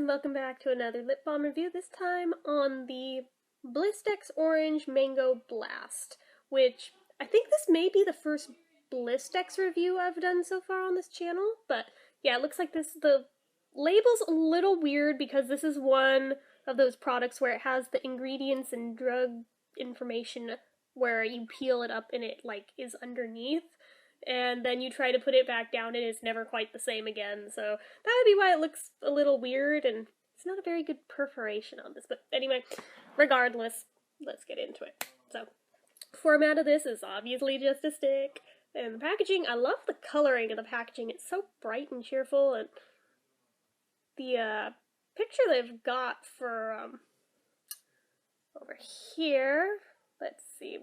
welcome back to another lip balm review, this time on the Blistex Orange Mango Blast, which I think this may be the first Blistex review I've done so far on this channel, but yeah, it looks like the label's a little weird because this is one of those products where it has the ingredients and drug information where you peel it up and it is underneath. And then you try to put it back down and it's never quite the same again, so that would be why it looks a little weird, and it's not a very good perforation on this, but anyway, regardless, let's get into it. So, format of this is obviously just a stick, and the packaging, I love the coloring of the packaging, it's so bright and cheerful, and the picture they've got for, over here, let's see,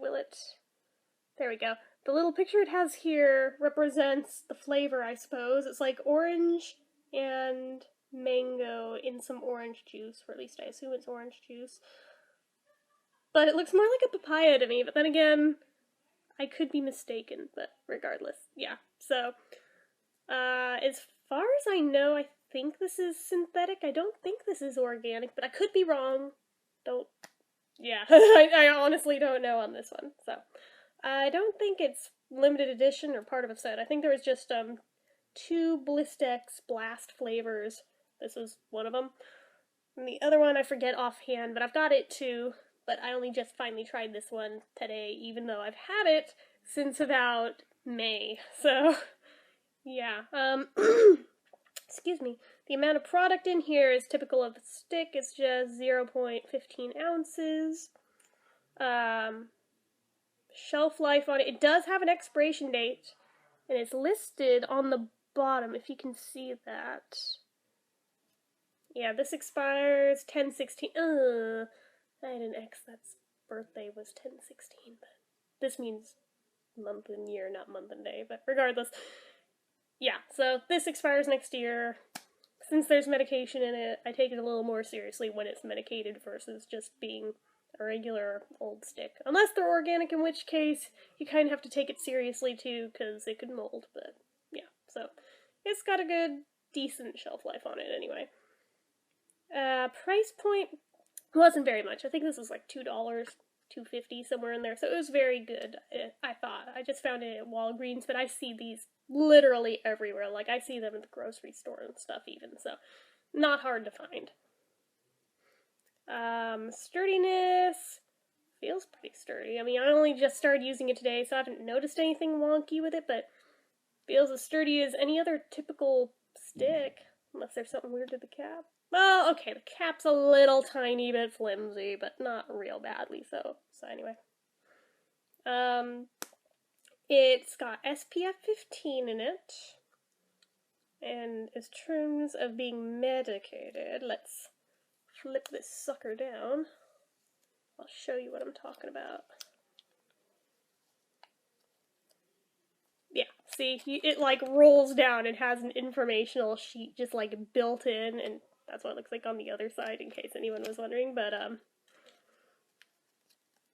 there we go. The little picture it has here represents the flavor, I suppose. It's like orange and mango in some orange juice, or at least I assume it's orange juice. But it looks more like a papaya to me, but then again, I could be mistaken, but regardless, yeah. So, as far as I know, I think this is synthetic. I don't think this is organic, but I could be wrong. I honestly don't know on this one, so. I don't think it's limited edition or part of a set. I think there was just 2 Blistex Blast flavors. This is one of them. And the other one I forget offhand, but I've got it too. But I only just finally tried this one today, even though I've had it since about May. So, yeah. Excuse me. The amount of product in here is typical of a stick. It's just 0.15 ounces. Shelf life on it. It does have an expiration date, and it's listed on the bottom, if you can see that. Yeah, this expires 10/16. I had an ex that's birthday was 10/16, but this means month and year, not month and day, but regardless. Yeah, so this expires next year. Since there's medication in it, I take it a little more seriously when it's medicated versus just being a regular old stick. Unless they're organic, in which case you kind of have to take it seriously too, because it could mold, but yeah, so it's got a good, decent shelf life on it anyway. Price point wasn't very much. I think this was like $2, $2.50, somewhere in there, so it was very good, I thought. I just found it at Walgreens, but I see these literally everywhere. Like, I see them at the grocery store and stuff even, so not hard to find. Sturdiness feels pretty sturdy. I mean, I only just started using it today, so I haven't noticed anything wonky with it, but feels as sturdy as any other typical stick, unless there's something weird with the cap. Well, okay, the cap's a little tiny bit flimsy, but not real badly so. So anyway. It's got SPF 15 in it, and in terms of being medicated, let's flip this sucker down. I'll show you what I'm talking about. Yeah, see, it rolls down and has an informational sheet just built in, and that's what it looks like on the other side in case anyone was wondering, but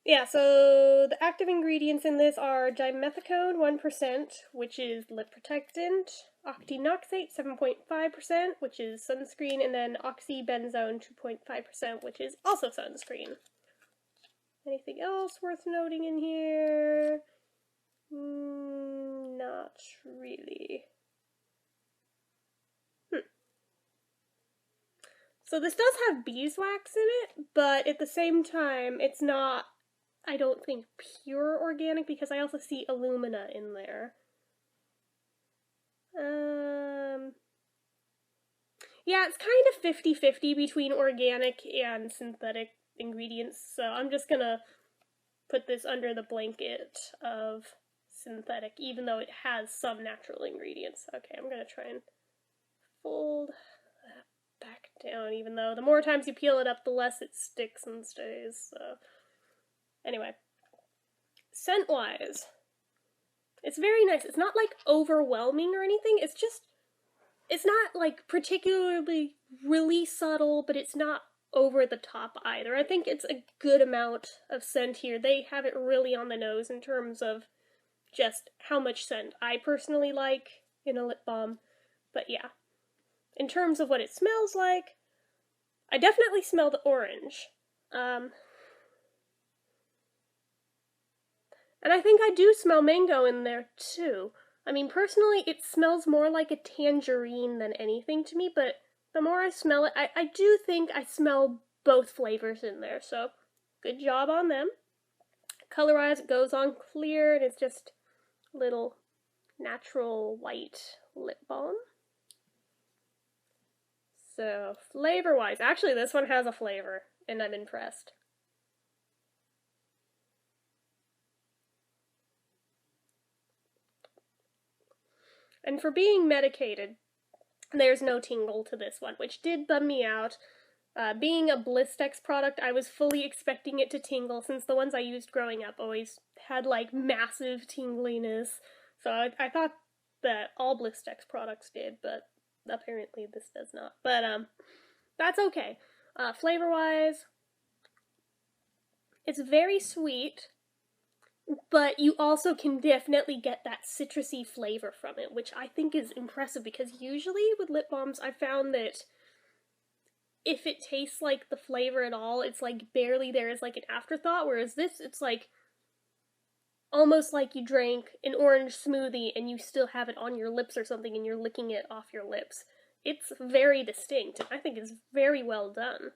yeah, so the active ingredients in this are dimethicone 1%, which is lip protectant, octinoxate 7.5%, which is sunscreen, and then oxybenzone 2.5%, which is also sunscreen. Anything else worth noting in here? Not really. So this does have beeswax in it, but at the same time, it's not, I don't think, pure organic, because I also see alumina in there. Yeah, it's kind of 50-50 between organic and synthetic ingredients, so I'm just gonna put this under the blanket of synthetic, even though it has some natural ingredients. Okay, I'm gonna try and fold that back down, even though the more times you peel it up, the less it sticks and stays, so. Anyway, scent-wise, it's very nice. It's not overwhelming or anything, it's not particularly really subtle, but it's not over the top either. I think it's a good amount of scent here. They have it really on the nose in terms of just how much scent I personally like in a lip balm, but yeah. In terms of what it smells like, I definitely smell the orange. And I think I do smell mango in there too. I mean, personally, it smells more like a tangerine than anything to me, but the more I smell it, I do think I smell both flavors in there, so good job on them. Color-wise, it goes on clear, and it's just little natural white lip balm. So, flavor-wise, actually this one has a flavor, and I'm impressed. And for being medicated, there's no tingle to this one, which did bum me out. Being a Blistex product, I was fully expecting it to tingle, since the ones I used growing up always had like massive tingliness. So I thought that all Blistex products did, but apparently this does not. But that's okay. Flavor-wise, it's very sweet, but you also can definitely get that citrusy flavor from it, which I think is impressive, because usually with lip balms I've found that if it tastes like the flavor at all, it's like barely there as like an afterthought, whereas this, it's like almost like you drank an orange smoothie and you still have it on your lips or something and you're licking it off your lips. It's very distinct, and I think it's very well done.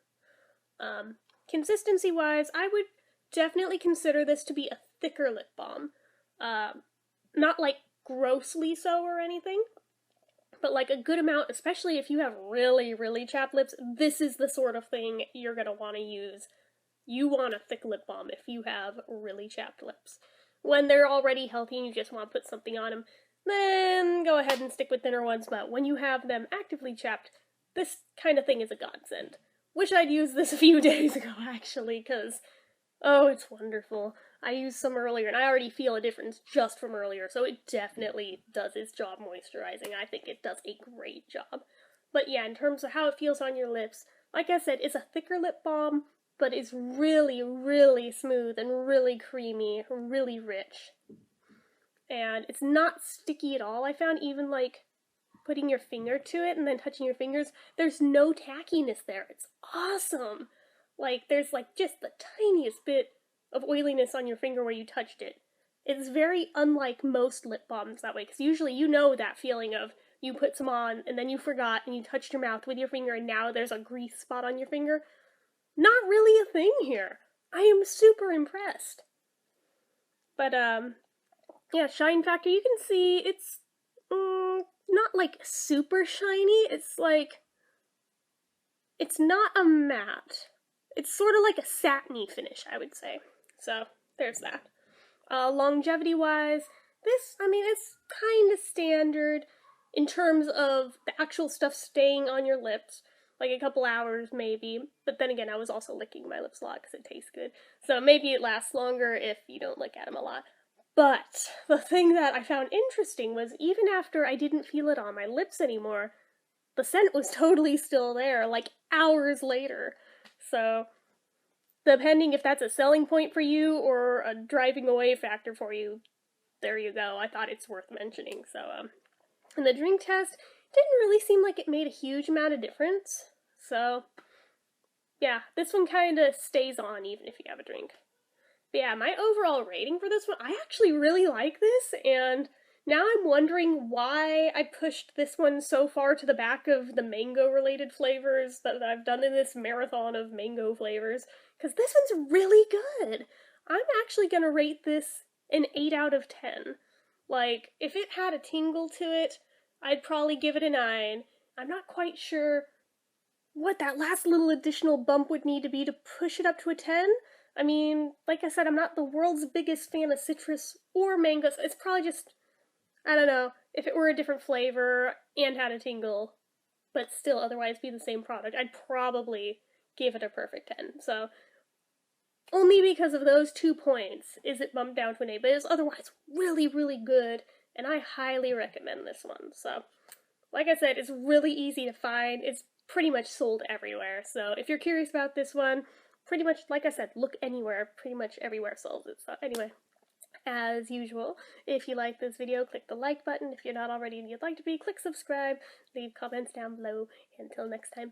Consistency-wise, I would definitely consider this to be a thicker lip balm. Not like grossly so or anything, but like a good amount, especially if you have really, really chapped lips. This is the sort of thing you're going to want to use. You want a thick lip balm if you have really chapped lips. When they're already healthy and you just want to put something on them, then go ahead and stick with thinner ones, but when you have them actively chapped, this kind of thing is a godsend. Wish I'd used this a few days ago, actually, because, oh, it's wonderful. I used some earlier, and I already feel a difference just from earlier, so it definitely does its job moisturizing. I think it does a great job. But yeah, in terms of how it feels on your lips, like I said, it's a thicker lip balm, but it's really, really smooth and really creamy, really rich. And it's not sticky at all. I found even like putting your finger to it and then touching your fingers, there's no tackiness there. It's awesome. Like, there's like just the tiniest bit of oiliness on your finger where you touched it. It's very unlike most lip balms that way, because usually you know that feeling of you put some on and then you forgot and you touched your mouth with your finger and now there's a grease spot on your finger. Not really a thing here. I am super impressed. But yeah, shine factor, you can see it's not like super shiny. It's like, it's not a matte. It's sort of like a satiny finish, I would say. So there's that. Longevity-wise, this, I mean, it's kind of standard in terms of the actual stuff staying on your lips, like a couple hours maybe, but then again, I was also licking my lips a lot because it tastes good, so maybe it lasts longer if you don't lick at them a lot. But the thing that I found interesting was even after I didn't feel it on my lips anymore, the scent was totally still there, like hours later. So depending if that's a selling point for you or a driving away factor for you, there you go. I thought it's worth mentioning. So, in the drink test, it didn't really seem like it made a huge amount of difference. So, yeah, this one kind of stays on even if you have a drink. But yeah, my overall rating for this one, I actually really like this, and now I'm wondering why I pushed this one so far to the back of the mango-related flavors that I've done in this marathon of mango flavors, because this one's really good. I'm actually gonna rate this an 8 out of 10. Like, if it had a tingle to it, I'd probably give it a 9. I'm not quite sure what that last little additional bump would need to be to push it up to a 10. I mean, like I said, I'm not the world's biggest fan of citrus or mangoes. It's probably just, I don't know, if it were a different flavor and had a tingle, but still otherwise be the same product, I'd probably give it a perfect 10. So, only because of those 2 points is it bumped down to an 8, but it's otherwise really, really good, and I highly recommend this one. So, like I said, it's really easy to find. It's pretty much sold everywhere. So, if you're curious about this one, pretty much, like I said, look anywhere. Pretty much everywhere sells it. So, anyway, as usual, if you like this video, click the like button. If you're not already and you'd like to be, click subscribe. Leave comments down below. Until next time,